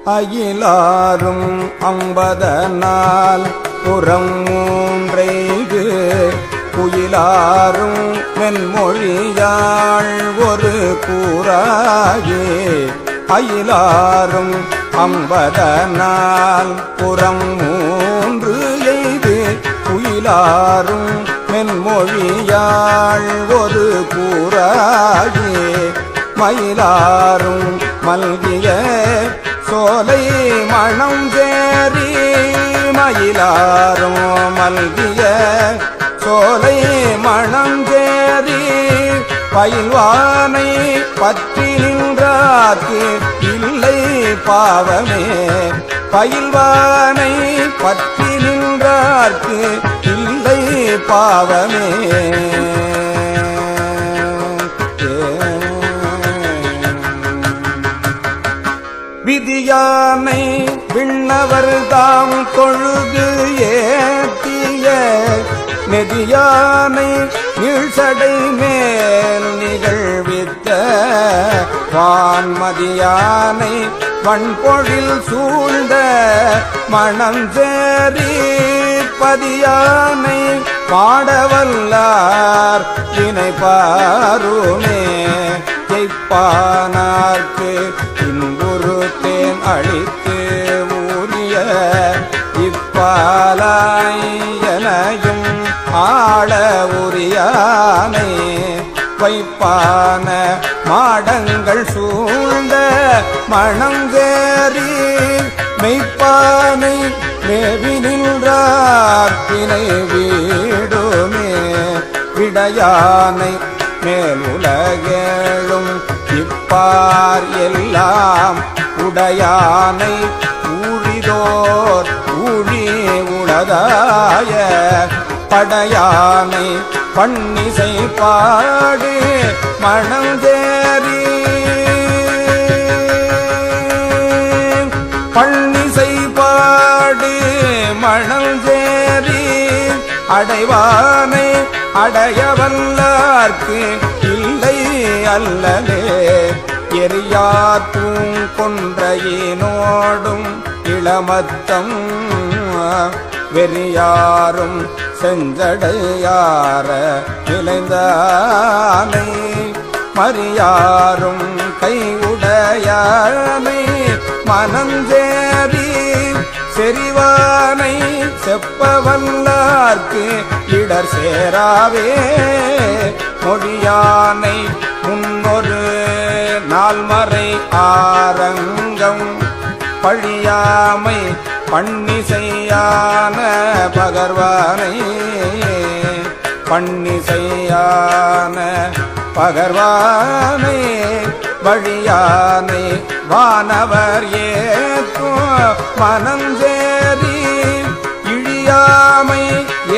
அயிலாரும் அம்பதனால் புறம் மூன்றைது குயிலாரும் மென்மொழியாள் ஒரு கூறாகே அயிலாரும் அம்பதனால் புறம் மூன்று எய்து குயிலாரும் மென்மொழியாள் ஒரு கூறாகே மயிலாரும் மல்கிய சோலை மணம் சேரி மயிலாரும் மல்கிய சோலை மணம் சேரி பயில்வானை பற்றி நின்றார்க்கு இல்லை பாவமே பயில்வானை பற்றி நின்றார்க்கு இல்லை பாவமே விதியானை விண்ணவர் தாம் தொழுது ஏத்திய நெதியானை நீழ்சடை மேல் நிகழ்வித்த வான்மதியானை வன்பொழில் சூழ்ந்த மணஞ்சேரி பதியானை பாடவல்லார் வினை பாருமே ஜெய்ப்பானார்க்கு இன்புறு தேன் அழித்து ஊரிய இப்பாலாயனையும் ஆள உரியானை வைப்பான மாடங்கள் சூழ்ந்த மணங்கேறி மெய்ப்பானை மேவி நின்றார் பிணை வீடுமே விடையானை மேலுலகேழும் இப்பார் எல்லாம் உடையானை ஊழிதோர் ஊழி உளதாய படையானை பன்னிசை பாடு மணந்தேரி பன்னிசை பாடு மணந்தேரி அடைவானை அடையவல்லார்க்கு இல்லை அல்லலே எரியார் பூங்கொன்றையினோடும் இளமத்தம் வெறியாரும் செஞ்சடையார நிலைந்தானை மறியாரும் கையுடையானை மனஞ்சேரி செறிவானை செப்பவல்லார்க்கு இடர் சேராவே மொழியானை முன்னொரு நால்மறை ஆரங்கம் பழியாமை பன்னிசையான பகர்வானை பன்னிசையான பகர்வானை வழியானை வானவர் ஏத்தும் மனஞ்சேரி இழியாமை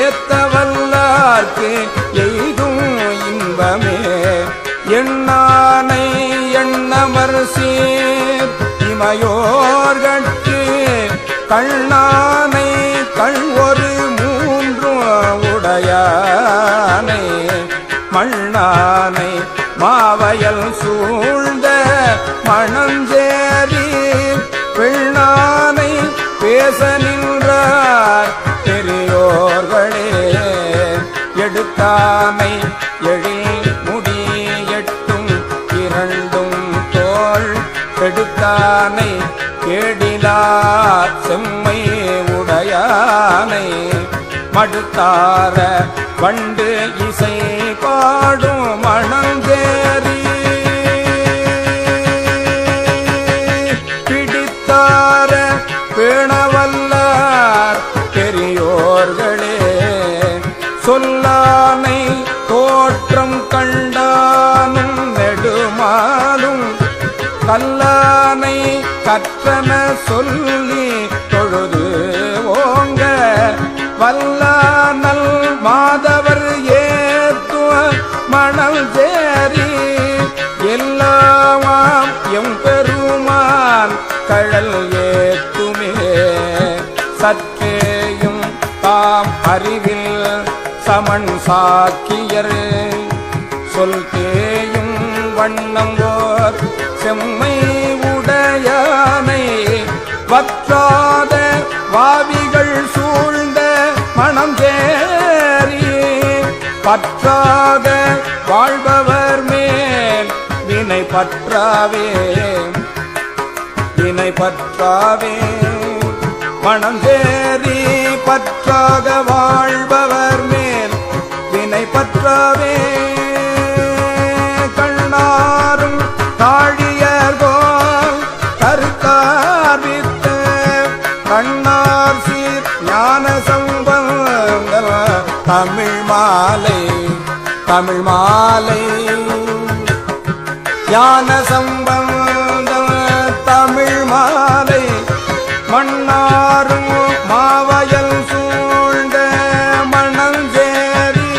ஏத்தவல்லார்க்கு எய்தும் இன்பமே எண்ணானை எண்ணமர் சீர் இமையோர்கட்கு கண்ணானை கண் ஒரு மூன்றும் உடையானை மண்ணானை மாவயல் சூழ்ந்த மணஞ்சேரி பெண்ணானை பேச நின்றார் பெரியோர்களே எடுத்தானை எழில் முடி எட்டும் இரண்டும் தோள் கெடுத்தானை கேடிலார் செம்மை உடையானை மடுத்தார வண்டு இசை பாடும் மணஞ்சேரி பிடித்தார பேணவல்லார் பெரியோர்களே சொல்லானை தோற்றம் கண்டானும் நெடுமாலும் கல்லானை கற்றன சொல்லி தொழுது ஓங்க வல்லானல் மாதவர் ஏத்துவ மணல் சேரி எல்லாமாம் எம்பெருமான் கழல் ஏத்துமே சற்றேயும் தாம் அறிவில் சமன் சாக்கியர் சொல் தேயும் வண்ணம் ஓர் செம்மை உடையானை பற்றாக வாழ்பவர் மேல் வினை பற்றாவே வினை பற்றாவே மனம் சேரி பற்றாக வாழ்பவர் மேல் வினை பற்றாவே கண்ணாரும் தாழியர்கோல் கருத்தார்வித்த கண்ணார் சீர் ஞான சம்பந்த தமிழ் மாலை தமிழ் மாலை ஞான சம்பந்த தமிழ் மாலை மன்னாரும் மாவயல் சூழ்ந்த மணஞ்சேரி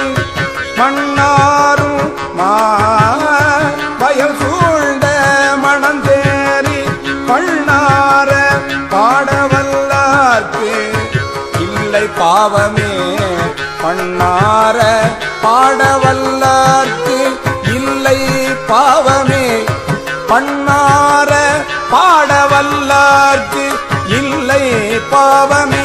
மன்னாரும் மாவயல் சூழ்ந்த மணஞ்சேரி கண்ணார பாடவல்லார்க்கு இல்லை பாவமே பண்ணார பாடவல்லார்க்கு இல்லை பாவமே பண்ணார பாடவல்லார்க்கு இல்லை பாவமே